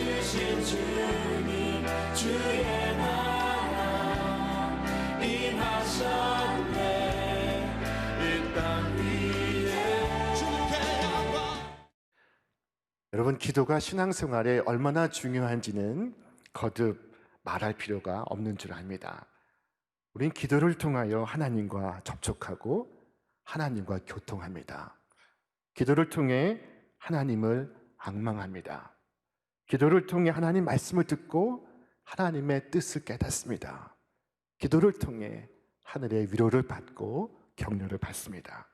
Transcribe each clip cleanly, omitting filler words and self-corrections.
주신 주님 주의 나라 임하셨네 이 땅 위에 주님께 영광. 여러분, 기도가 신앙생활에 얼마나 중요한지는 거듭 말할 필요가 없는 줄 압니다. 우린 기도를 통하여 하나님과 접촉하고 하나님과 교통합니다. 기도를 통해 하나님을 앙망합니다. 기도를 통해 하나님 말씀을 듣고 하나님의 뜻을 깨닫습니다. 기도를 통해 하늘의 위로를 받고 격려를 받습니다.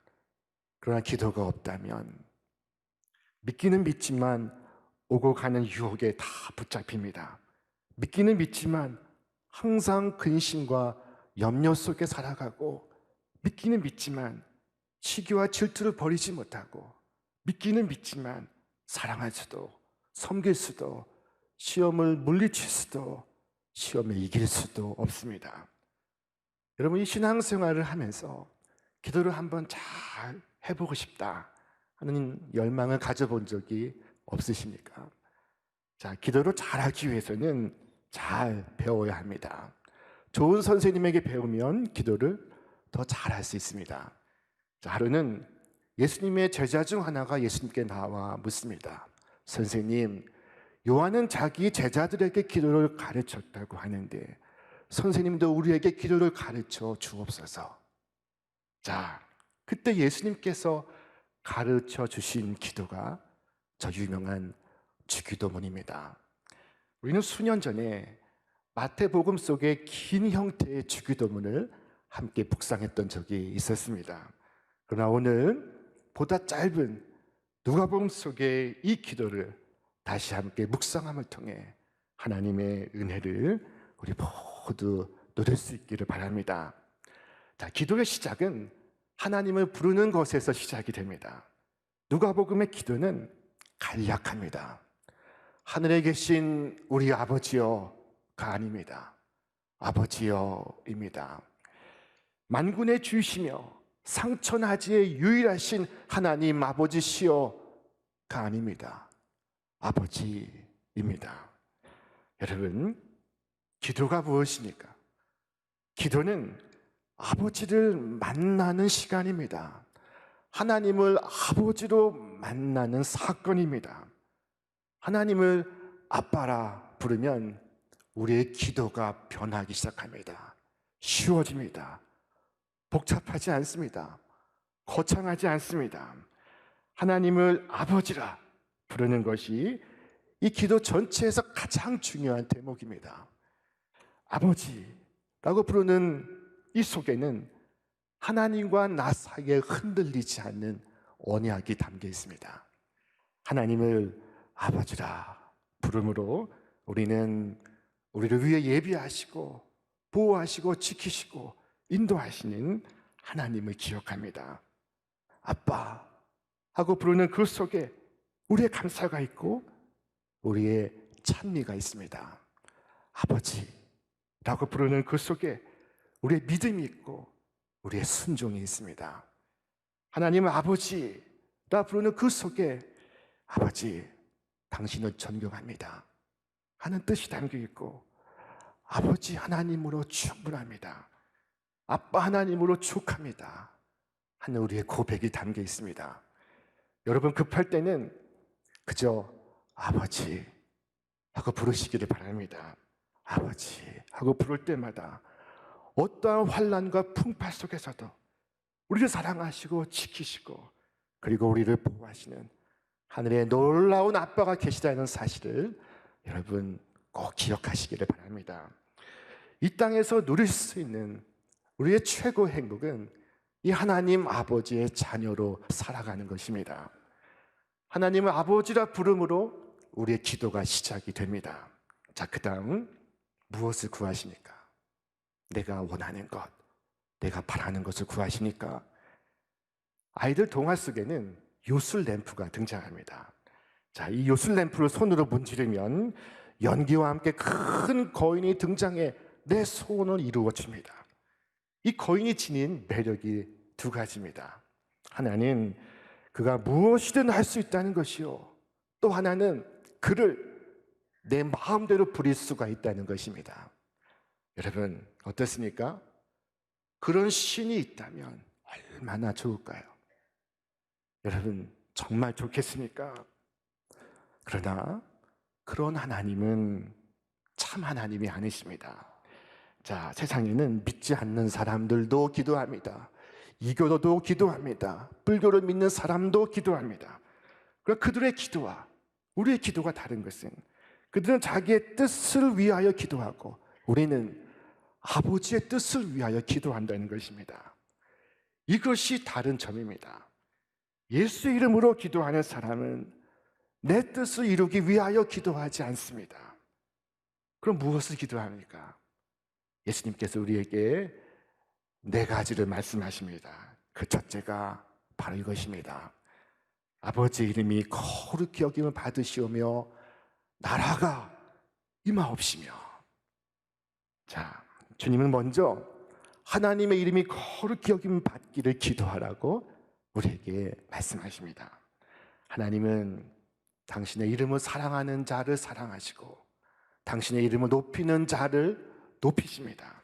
그러나 기도가 없다면 믿기는 믿지만 오고 가는 유혹에 다 붙잡힙니다. 믿기는 믿지만 항상 근심과 염려 속에 살아가고, 믿기는 믿지만 시기와 질투를 버리지 못하고, 믿기는 믿지만 사랑할 수도 섬길 수도 시험을 물리칠 수도 시험에 이길 수도 없습니다. 여러분, 이 신앙생활을 하면서 기도를 한번 잘 해보고 싶다 하는 열망을 가져본 적이 없으십니까? 자, 기도를 잘하기 위해서는 잘 배워야 합니다. 좋은 선생님에게 배우면 기도를 더 잘할 수 있습니다. 자, 하루는 예수님의 제자 중 하나가 예수님께 나와 묻습니다. 선생님, 요한은 자기 제자들에게 기도를 가르쳤다고 하는데 선생님도 우리에게 기도를 가르쳐 주옵소서. 자, 그때 예수님께서 가르쳐 주신 기도가 저 유명한 주기도문입니다. 우리는 수년 전에 마태복음 속의 긴 형태의 주기도문을 함께 묵상했던 적이 있었습니다. 그러나 오늘 보다 짧은 누가복음 속의 이 기도를 다시 함께 묵상함을 통해 하나님의 은혜를 우리 모두 누릴 수 있기를 바랍니다. 자, 기도의 시작은 하나님을 부르는 것에서 시작이 됩니다. 누가복음의 기도는 간략합니다. 하늘에 계신 우리 아버지여가 아닙니다. 아버지여입니다. 만군의 주이시며 상천하지의 유일하신 하나님 아버지시여가 아닙니다. 아버지입니다. 여러분, 기도가 무엇입니까? 기도는 아버지를 만나는 시간입니다. 하나님을 아버지로 만나는 사건입니다. 하나님을 아빠라 부르면 우리의 기도가 변하기 시작합니다. 쉬워집니다. 복잡하지 않습니다. 거창하지 않습니다. 하나님을 아버지라 부르는 것이 이 기도 전체에서 가장 중요한 대목입니다. 아버지라고 부르는 이 속에는 하나님과 나 사이에 흔들리지 않는 언약이 담겨 있습니다. 하나님을 아버지라 부름으로 우리는 우리를 위해 예비하시고 보호하시고 지키시고 인도하시는 하나님을 기억합니다. 아빠 하고 부르는 그 속에 우리의 감사가 있고 우리의 찬미가 있습니다. 아버지라고 부르는 그 속에 우리의 믿음이 있고 우리의 순종이 있습니다. 하나님은 아버지라 부르는 그 속에 아버지, 당신을 존경합니다 하는 뜻이 담겨 있고, 아버지 하나님으로 충분합니다, 아빠 하나님으로 족합니다 하는 우리의 고백이 담겨 있습니다. 여러분, 급할 때는 그저 아버지 하고 부르시기를 바랍니다. 아버지 하고 부를 때마다 어떠한 환난과 풍파 속에서도 우리를 사랑하시고 지키시고 그리고 우리를 보호하시는 하늘에 놀라운 아빠가 계시다는 사실을 여러분 꼭 기억하시기를 바랍니다. 이 땅에서 누릴 수 있는 우리의 최고 행복은 이 하나님 아버지의 자녀로 살아가는 것입니다. 하나님을 아버지라 부름으로 우리의 기도가 시작이 됩니다. 자, 그 다음 무엇을 구하십니까? 내가 원하는 것, 내가 바라는 것을 구하십니까? 아이들 동화 속에는 요술 램프가 등장합니다. 자, 이 요술 램프를 손으로 문지르면 연기와 함께 큰 거인이 등장해 내 소원을 이루어 줍니다. 이 거인이 지닌 매력이 두 가지입니다. 하나는 그가 무엇이든 할 수 있다는 것이요, 또 하나는 그를 내 마음대로 부릴 수가 있다는 것입니다. 여러분 어떻습니까? 그런 신이 있다면 얼마나 좋을까요? 여러분 정말 좋겠습니까? 그러나 그런 하나님은 참 하나님이 아니십니다. 자, 세상에는 믿지 않는 사람들도 기도합니다. 이교도도 기도합니다. 불교를 믿는 사람도 기도합니다. 그러나 그들의 기도와 우리의 기도가 다른 것은 그들은 자기의 뜻을 위하여 기도하고 우리는 아버지의 뜻을 위하여 기도한다는 것입니다. 이것이 다른 점입니다. 예수 이름으로 기도하는 사람은 내 뜻을 이루기 위하여 기도하지 않습니다. 그럼 무엇을 기도합니까? 예수님께서 우리에게 네 가지를 말씀하십니다. 그 첫째가 바로 이것입니다. 아버지 이름이 거룩히 여김을 받으시오며 나라가 임하옵시며. 자, 주님은 먼저 하나님의 이름이 거룩히 여김을 받기를 기도하라고 우리에게 말씀하십니다. 하나님은 당신의 이름을 사랑하는 자를 사랑하시고 당신의 이름을 높이는 자를 높이십니다.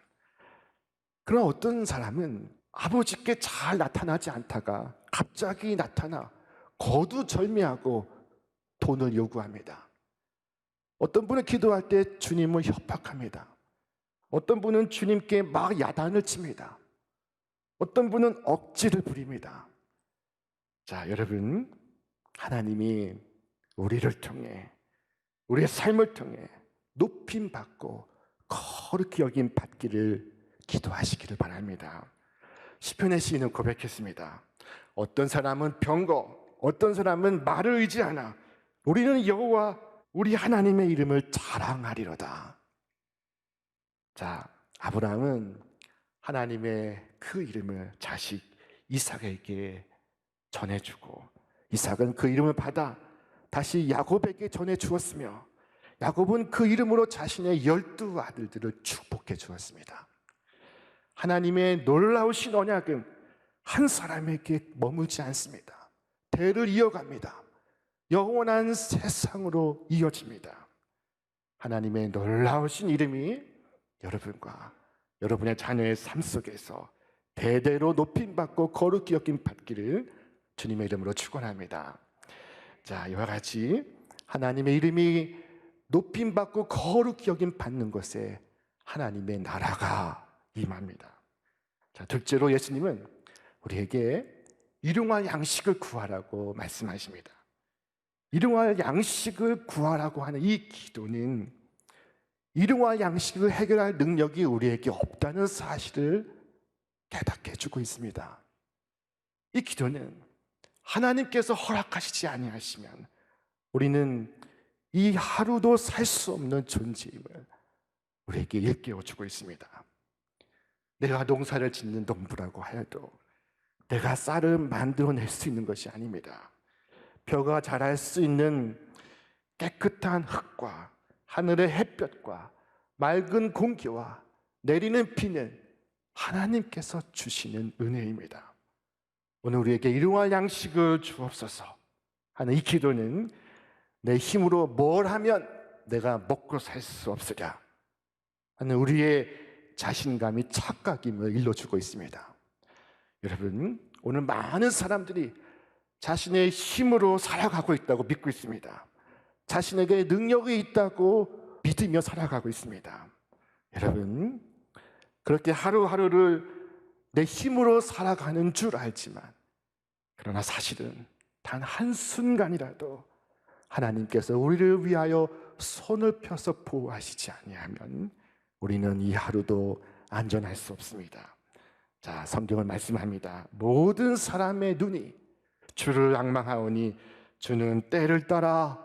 그런 어떤 사람은 아버지께 잘 나타나지 않다가 갑자기 나타나 거두절미하고 돈을 요구합니다. 어떤 분은 기도할 때 주님을 협박합니다. 어떤 분은 주님께 막 야단을 칩니다. 어떤 분은 억지를 부립니다. 자, 여러분, 하나님이 우리를 통해 우리의 삶을 통해 높임 받고 거룩히 여김 받기를 기도하시기를 바랍니다. 시편의 시인은 고백했습니다. 어떤 사람은 병거, 어떤 사람은 말을 의지하나 우리는 여호와 우리 하나님의 이름을 자랑하리로다. 자, 아브라함은 하나님의 그 이름을 자식 이삭에게 전해주고 이삭은 그 이름을 받아 다시 야곱에게 전해주었으며 야곱은 그 이름으로 자신의 12 아들들을 축복해 주었습니다. 하나님의 놀라우신 언약은 한 사람에게 머물지 않습니다. 대를 이어갑니다. 영원한 세상으로 이어집니다. 하나님의 놀라우신 이름이 여러분과 여러분의 자녀의 삶 속에서 대대로 높임받고 거룩히 여김 받기를 주님의 이름으로 축원합니다. 자, 이와 같이 하나님의 이름이 높임받고 거룩히 여김 받는 것에 하나님의 나라가 임합니다. 자, 둘째로 예수님은 우리에게 일용할 양식을 구하라고 말씀하십니다. 일용할 양식을 구하라고 하는 이 기도는 일용할 양식을 해결할 능력이 우리에게 없다는 사실을 깨닫게 해주고 있습니다. 이 기도는 하나님께서 허락하시지 아니하시면 우리는 이 하루도 살 수 없는 존재임을 우리에게 일깨워주고 있습니다. 내가 농사를 짓는 농부라고 하여도 내가 쌀을 만들어낼 수 있는 것이 아닙니다. 벼가 자랄 수 있는 깨끗한 흙과 하늘의 햇볕과 맑은 공기와 내리는 비는 하나님께서 주시는 은혜입니다. 오늘 우리에게 일용할 양식을 주옵소서 하는 이 기도는 내 힘으로 뭘 하면 내가 먹고 살 수 없으랴 하는 우리의 자신감이 착각임을 일러주고 있습니다. 여러분, 오늘 많은 사람들이 자신의 힘으로 살아가고 있다고 믿고 있습니다. 자신에게 능력이 있다고 믿으며 살아가고 있습니다. 여러분, 그렇게 하루하루를 내 힘으로 살아가는 줄 알지만 그러나 사실은 단 한순간이라도 하나님께서 우리를 위하여 손을 펴서 보호하시지 아니하면 우리는 이 하루도 안전할 수 없습니다. 자, 성경은 말씀합니다. 모든 사람의 눈이 주를 앙망하오니 주는 때를 따라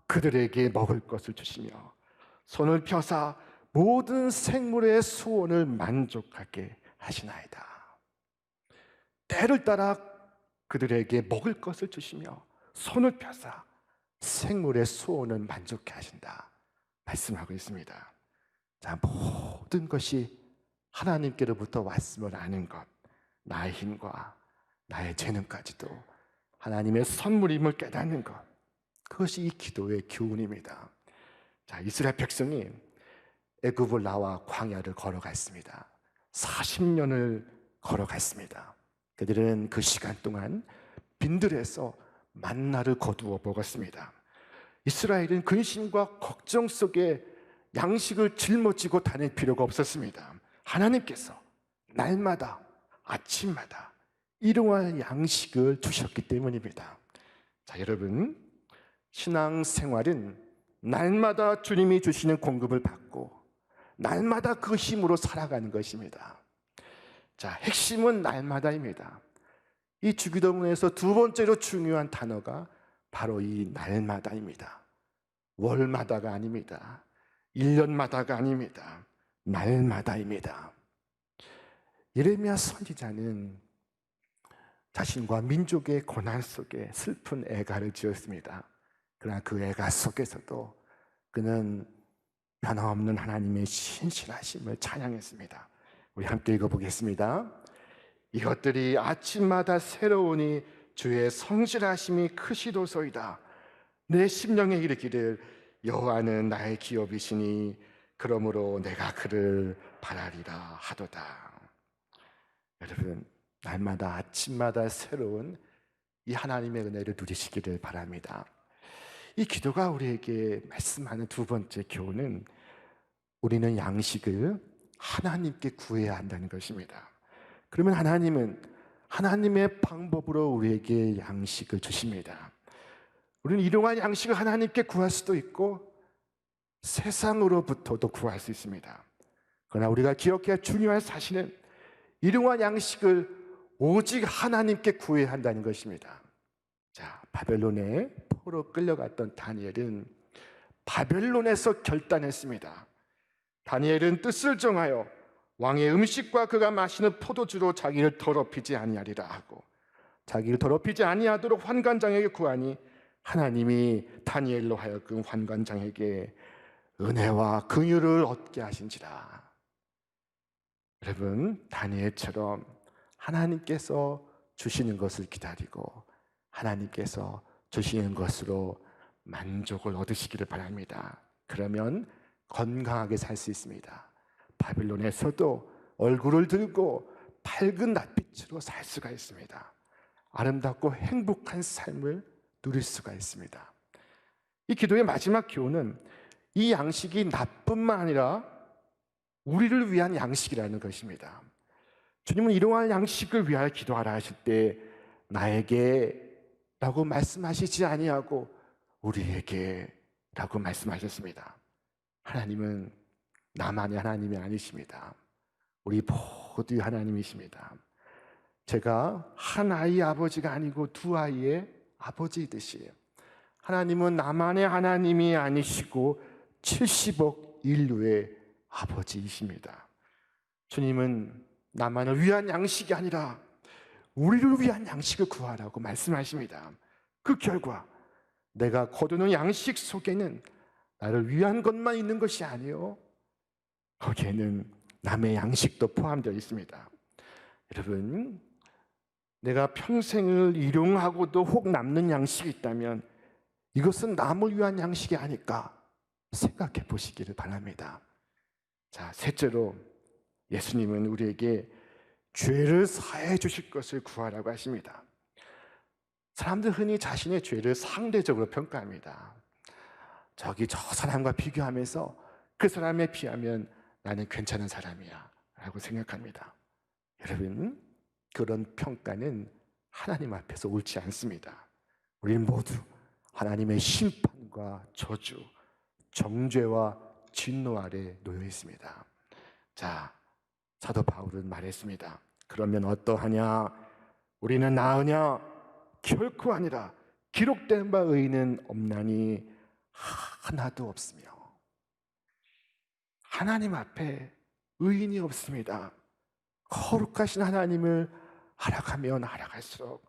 그들에게 먹을 것을 주시며 손을 펴사 모든 생물의 소원을 만족하게 하시나이다. 때를 따라 그들에게 먹을 것을 주시며 손을 펴사 생물의 소원을 만족해 하신다 말씀하고 있습니다. 자, 모든 것이 하나님께로부터 왔음을 아는 것, 나의 힘과 나의 재능까지도 하나님의 선물임을 깨닫는 것, 그것이 이 기도의 교훈입니다. 자, 이스라엘 백성이 애굽을 나와 광야를 걸어갔습니다. 40년을 걸어갔습니다. 그들은 그 시간 동안 빈들에서 만나를 거두어 먹었습니다. 이스라엘은 근심과 걱정 속에 양식을 짊어지고 다닐 필요가 없었습니다. 하나님께서 날마다 아침마다 일용할 양식을 주셨기 때문입니다. 자, 여러분, 신앙생활은 날마다 주님이 주시는 공급을 받고 날마다 그 힘으로 살아가는 것입니다. 자, 핵심은 날마다입니다. 이 주기도문에서 두 번째로 중요한 단어가 바로 이 날마다입니다. 월마다가 아닙니다. 1년마다가 아닙니다. 날마다입니다. 예레미야 선지자는 자신과 민족의 고난 속에 슬픈 애가를 지었습니다. 그러나 그 애가 속에서도 그는 변함없는 하나님의 신실하심을 찬양했습니다. 우리 함께 읽어보겠습니다. 이것들이 아침마다 새로우니 주의 성실하심이 크시도소이다. 내 심령에 이르기를 여호와는 나의 기업이시니 그러므로 내가 그를 바라리라 하도다. 여러분, 날마다 아침마다 새로운 이 하나님의 은혜를 누리시기를 바랍니다. 이 기도가 우리에게 말씀하는 두 번째 교훈은 우리는 양식을 하나님께 구해야 한다는 것입니다. 그러면 하나님은 하나님의 방법으로 우리에게 양식을 주십니다. 우리는 일용할 양식을 하나님께 구할 수도 있고 세상으로부터도 구할 수 있습니다. 그러나 우리가 기억해야 할 중요한 사실은 일용할 양식을 오직 하나님께 구해야 한다는 것입니다. 자, 바벨론에 포로 끌려갔던 다니엘은 바벨론에서 결단했습니다. 다니엘은 뜻을 정하여 왕의 음식과 그가 마시는 포도주로 자기를 더럽히지 아니하리라 하고 자기를 더럽히지 아니하도록 환관장에게 구하니 하나님이 다니엘로 하여금 환관장에게 은혜와 긍휼을 얻게 하신지라. 여러분, 다니엘처럼 하나님께서 주시는 것을 기다리고 하나님께서 주시는 것으로 만족을 얻으시기를 바랍니다. 그러면 건강하게 살 수 있습니다. 바빌론에서도 얼굴을 들고 밝은 낯빛으로 살 수가 있습니다. 아름답고 행복한 삶을 누릴 수가 있습니다. 이 기도의 마지막 교훈은 이 양식이 나뿐만 아니라 우리를 위한 양식이라는 것입니다. 주님은 일용할 양식을 위하여 기도하라 하실 때 나에게 라고 말씀하시지 아니하고 우리에게 라고 말씀하셨습니다. 하나님은 나만의 하나님이 아니십니다. 우리 모두의 하나님이십니다. 제가 한 아이의 아버지가 아니고 두 아이의 아버지이듯이 하나님은 나만의 하나님이 아니시고 70억 인류의 아버지이십니다. 주님은 나만을 위한 양식이 아니라 우리를 위한 양식을 구하라고 말씀하십니다. 그 결과 내가 거두는 양식 속에는 나를 위한 것만 있는 것이 아니요 거기에는 남의 양식도 포함되어 있습니다. 여러분, 내가 평생을 일용하고도 혹 남는 양식이 있다면 이것은 남을 위한 양식이 아닐까 생각해 보시기를 바랍니다. 자, 셋째로 예수님은 우리에게 죄를 사해 주실 것을 구하라고 하십니다. 사람들 흔히 자신의 죄를 상대적으로 평가합니다. 저기 저 사람과 비교하면서 그 사람에 비하면 나는 괜찮은 사람이야 라고 생각합니다. 여러분, 그런 평가는 하나님 앞에서 옳지 않습니다. 우리는 모두 하나님의 심판과 저주, 정죄와 진노 아래 놓여 있습니다. 자, 사도 바울은 말했습니다. 그러면 어떠하냐? 우리는 나으냐? 결코 아니라 기록된 바 의인은 없나니 하나도 없으며. 하나님 앞에 의인이 없습니다. 거룩하신 하나님을 알아가면 알아갈수록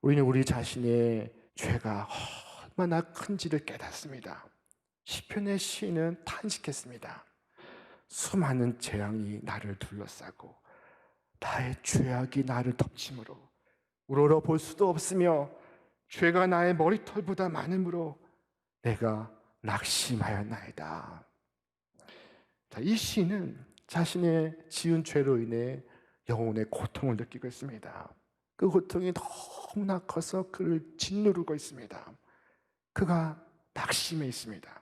우리는 우리 자신의 죄가 얼마나 큰지를 깨닫습니다. 시편의 시인은 탄식했습니다. 수많은 재앙이 나를 둘러싸고 나의 죄악이 나를 덮치므로 우러러 볼 수도 없으며 죄가 나의 머리털보다 많으므로 내가 낙심하였나이다. 자, 이 시인은 자신의 지은 죄로 인해 영혼의 고통을 느끼고 있습니다. 그 고통이 너무나 커서 그를 짓누르고 있습니다. 그가 낙심해 있습니다.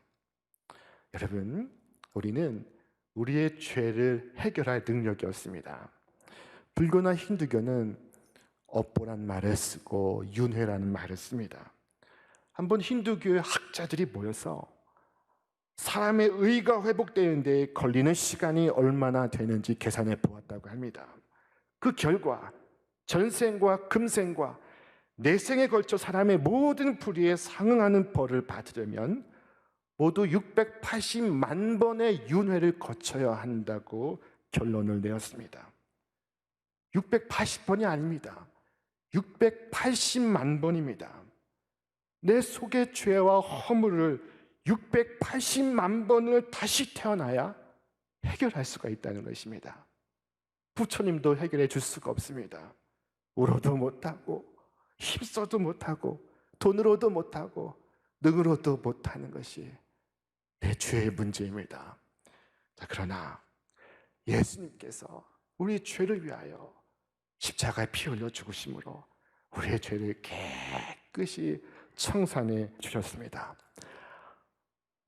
여러분, 우리는 우리의 죄를 해결할 능력이 없습니다. 불교나 힌두교는 업보란 말을 쓰고 윤회라는 말을 씁니다. 한번 힌두교의 학자들이 모여서 사람의 의가 회복되는데 걸리는 시간이 얼마나 되는지 계산해 보았다고 합니다. 그 결과 전생과 금생과 내생에 걸쳐 사람의 모든 불의에 상응하는 벌을 받으려면 모두 680만 번의 윤회를 거쳐야 한다고 결론을 내었습니다. 680번이 아닙니다. 680만 번입니다. 내 속의 죄와 허물을 680만 번을 다시 태어나야 해결할 수가 있다는 것입니다. 부처님도 해결해 줄 수가 없습니다. 울어도 못하고 힘써도 못하고 돈으로도 못하고 능으로도 못하는 것이 내 죄의 문제입니다. 자, 그러나 예수님께서 우리 죄를 위하여 십자가에 피 흘려 죽으심으로 우리의 죄를 깨끗이 청산해 주셨습니다.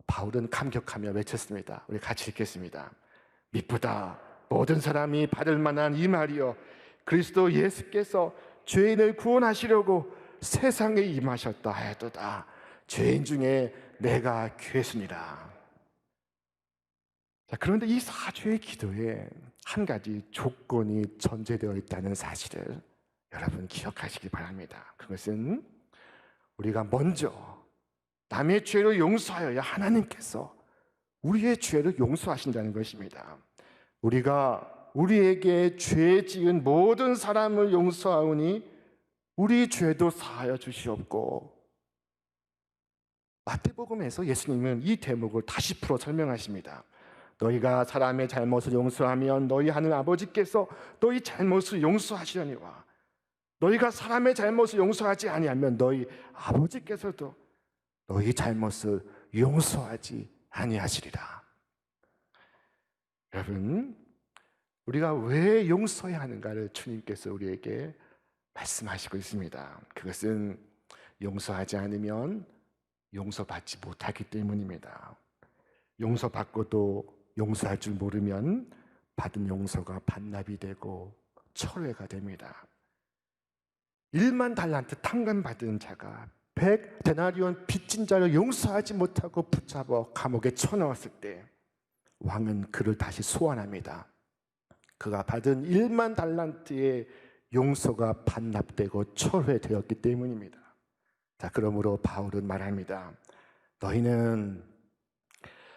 바울은 감격하며 외쳤습니다. 우리 같이 읽겠습니다. 미쁘다 모든 사람이 받을 만한 이 말이여 그리스도 예수께서 죄인을 구원하시려고 세상에 임하셨다 하였도다. 죄인 중에 내가 괴순이라. 자, 그런데 이 사죄의 기도에 한 가지 조건이 전제되어 있다는 사실을 여러분 기억하시기 바랍니다. 그것은 우리가 먼저 남의 죄를 용서하여야 하나님께서 우리의 죄를 용서하신다는 것입니다. 우리가 우리에게 죄 지은 모든 사람을 용서하오니 우리 죄도 사하여 주시옵고. 마태복음에서 예수님은 이 대목을 다시 풀어 설명하십니다. 너희가 사람의 잘못을 용서하면 너희 하늘 아버지께서 너희 잘못을 용서하시려니와 너희가 사람의 잘못을 용서하지 아니하면 너희 아버지께서도 너희 잘못을 용서하지 아니하시리라. 여러분, 우리가 왜 용서해야 하는가를 주님께서 우리에게 말씀하시고 있습니다. 그것은 용서하지 않으면 용서받지 못하기 때문입니다. 용서받고도 용서할 줄 모르면 받은 용서가 반납이 되고 철회가 됩니다. 1만 달란트 탕감받은 자가 100데나리온 빚진 자를 용서하지 못하고 붙잡아 감옥에 쳐넣었을 때 왕은 그를 다시 소환합니다. 그가 받은 1만 달란트의 용서가 반납되고 철회되었기 때문입니다. 자, 그러므로 바울은 말합니다. 너희는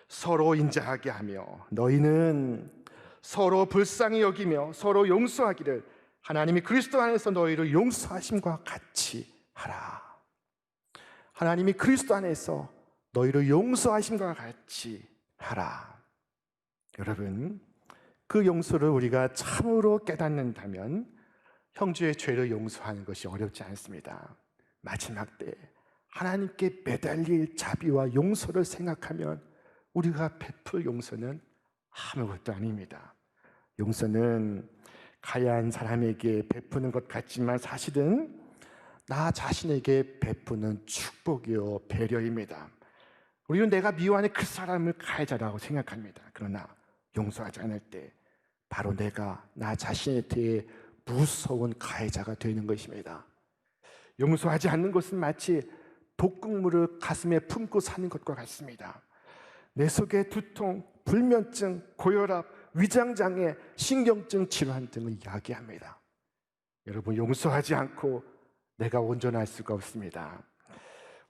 서로 인자하게 하며 너희는 서로 불쌍히 여기며 서로 용서하기를 하나님이 그리스도 안에서 너희를 용서하심과 같이 하라. 하나님이 그리스도 안에서 너희를 용서하심과 같이 하라. 여러분, 그 용서를 우리가 참으로 깨닫는다면 형제의 죄를 용서하는 것이 어렵지 않습니다. 마지막 때 하나님께 매달릴 자비와 용서를 생각하면 우리가 베풀 용서는 아무것도 아닙니다. 용서는 가야한 사람에게 베푸는 것 같지만 사실은 나 자신에게 베푸는 축복이요 배려입니다. 우리는 내가 미워하는 그 사람을 가해자라고 생각합니다. 그러나 용서하지 않을 때 바로 내가 나 자신에 대해 무서운 가해자가 되는 것입니다. 용서하지 않는 것은 마치 독극물을 가슴에 품고 사는 것과 같습니다. 내 속에 두통, 불면증, 고혈압, 위장장애, 신경증 질환 등을 이야기합니다. 여러분, 용서하지 않고 내가 온전할 수가 없습니다.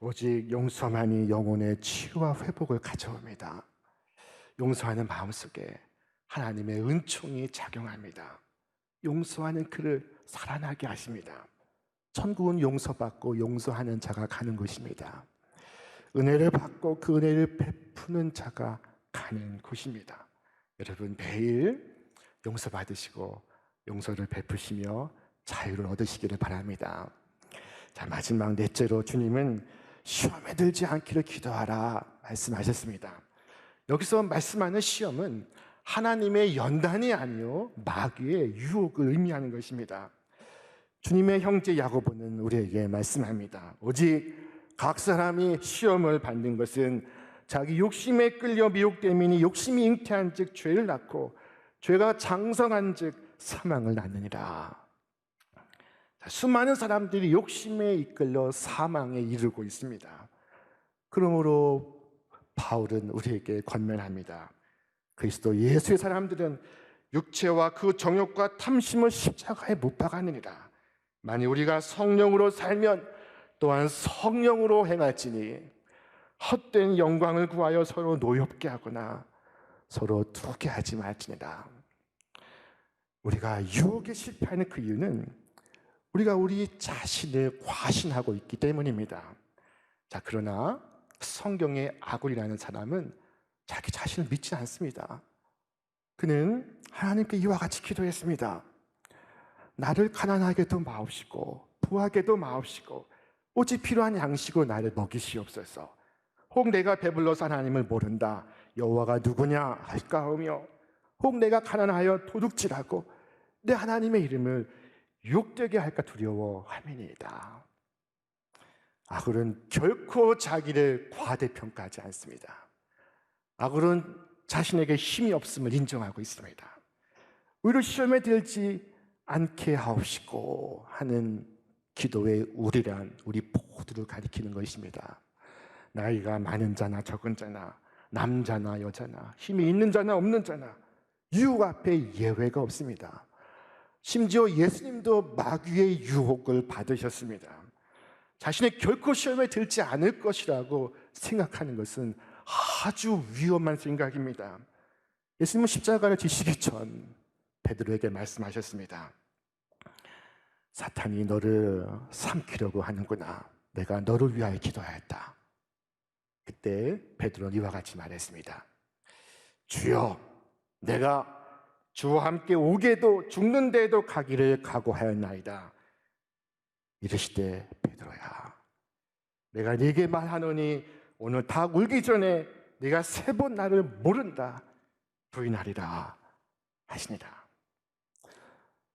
오직 용서만이 영혼의 치유와 회복을 가져옵니다. 용서하는 마음속에 하나님의 은총이 작용합니다. 용서하는 그를 살아나게 하십니다. 천국은 용서받고 용서하는 자가 가는 곳입니다. 은혜를 받고 그 은혜를 베푸는 자가 가는 곳입니다. 여러분, 매일 용서받으시고 용서를 베푸시며 자유를 얻으시기를 바랍니다. 자, 마지막 넷째로 주님은 시험에 들지 않기를 기도하라. 말씀하셨습니다. 여기서 말씀하는 시험은 하나님의 연단이 아니요 마귀의 유혹을 의미하는 것입니다. 주님의 형제 야고보는 우리에게 말씀합니다. 오직 각 사람이 시험을 받는 것은 자기 욕심에 끌려 미혹됨이니 욕심이 잉태한 즉 죄를 낳고 죄가 장성한 즉 사망을 낳느니라. 수많은 사람들이 욕심에 이끌려 사망에 이르고 있습니다. 그러므로 바울은 우리에게 권면합니다. 그리스도 예수의 사람들은 육체와 그 정욕과 탐심을 십자가에 못 박았느니라. 만일 우리가 성령으로 살면 또한 성령으로 행할지니 헛된 영광을 구하여 서로 노엽게 하거나 서로 두게 하지 말지니라. 우리가 유혹에 실패하는 그 이유는 우리가 우리 자신을 과신하고 있기 때문입니다. 자, 그러나 성경의 아굴이라는 사람은 자기 자신을 믿지 않습니다. 그는 하나님께 이와 같이 기도했습니다. 나를 가난하게도 마옵시고 부하게도 마옵시고 오직 필요한 양식으로 나를 먹이시옵소서. 혹 내가 배불러서 하나님을 모른다 여호와가 누구냐 할까하며 혹 내가 가난하여 도둑질하고 내 하나님의 이름을 욕되게 할까 두려워함이니이다. 아굴은 결코 자기를 과대평가하지 않습니다. 아굴은 자신에게 힘이 없음을 인정하고 있습니다. 오히려 시험에 들지 않게 하옵시고 하는 기도의 우리란 우리 모두를 가리키는 것입니다. 나이가 많은 자나 적은 자나 남자나 여자나 힘이 있는 자나 없는 자나 유혹 앞에 예외가 없습니다. 심지어 예수님도 마귀의 유혹을 받으셨습니다. 자신이 결코 시험에 들지 않을 것이라고 생각하는 것은 아주 위험한 생각입니다. 예수님은 십자가를 지시기 전 베드로에게 말씀하셨습니다. 사탄이 너를 삼키려고 하는구나. 내가 너를 위하여 기도하였다. 그때 베드로는 이와 같이 말했습니다. 주여, 내가 주와 함께 오게도 죽는 데도 가기를 각오하였나이다. 이르시되 베드로야, 내가 네게 말하노니 오늘 닭 울기 전에 네가 3번 나를 모른다 부인하리라 하시니라.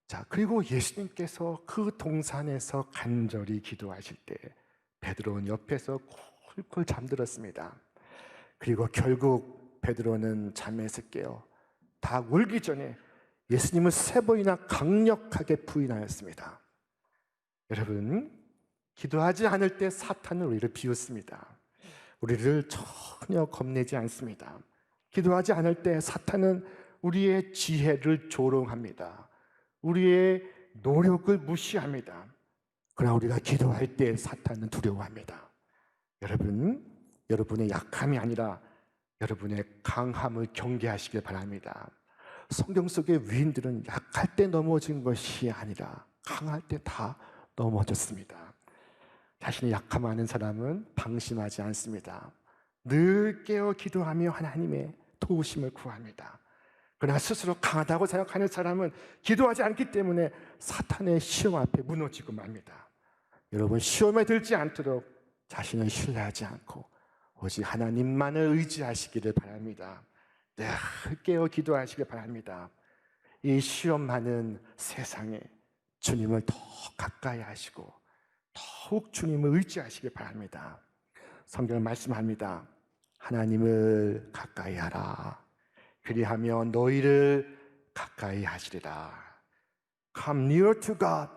자, 그리고 예수님께서 그 동산에서 간절히 기도하실 때 베드로는 옆에서 쿨쿨 잠들었습니다. 그리고 결국 베드로는 잠에서 깨어 닭 울기 전에 예수님을 3번이나 강력하게 부인하였습니다. 여러분, 기도하지 않을 때 사탄은 우리를 비웃습니다. 우리를 전혀 겁내지 않습니다. 기도하지 않을 때 사탄은 우리의 지혜를 조롱합니다. 우리의 노력을 무시합니다. 그러나 우리가 기도할 때 사탄은 두려워합니다. 여러분, 여러분의 약함이 아니라 여러분의 강함을 경계하시길 바랍니다. 성경 속의 위인들은 약할 때 넘어진 것이 아니라 강할 때 다 넘어졌습니다. 자신의 약함 아는 사람은 방심하지 않습니다. 늘 깨어 기도하며 하나님의 도우심을 구합니다. 그러나 스스로 강하다고 생각하는 사람은 기도하지 않기 때문에 사탄의 시험 앞에 무너지고 맙니다. 여러분, 시험에 들지 않도록 자신을 신뢰하지 않고 오직 하나님만을 의지하시기를 바랍니다. 늘 깨어 기도하시길 바랍니다. 이 시험 많은 세상에 주님을 더 가까이 하시고 더욱 주님을 의지하시길 바랍니다. 성경은 말씀합니다. 하나님을 가까이 하라. 그리하면 너희를 가까이 하시리라. Come near to God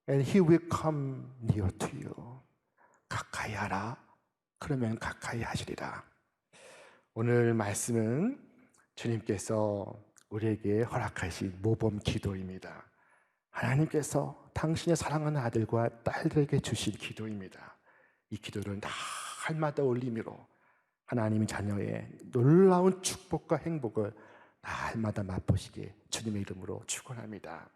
and He will come near to you. 가까이 하라. 그러면 가까이 하시리라. 오늘 말씀은 주님께서 우리에게 허락하신 모범 기도입니다. 하나님께서 당신의 사랑하는 아들과 딸들에게 주신 기도입니다. 이 기도를 날마다 올림으로 하나님의 자녀의 놀라운 축복과 행복을 날마다 맛보시게 주님의 이름으로 축원합니다.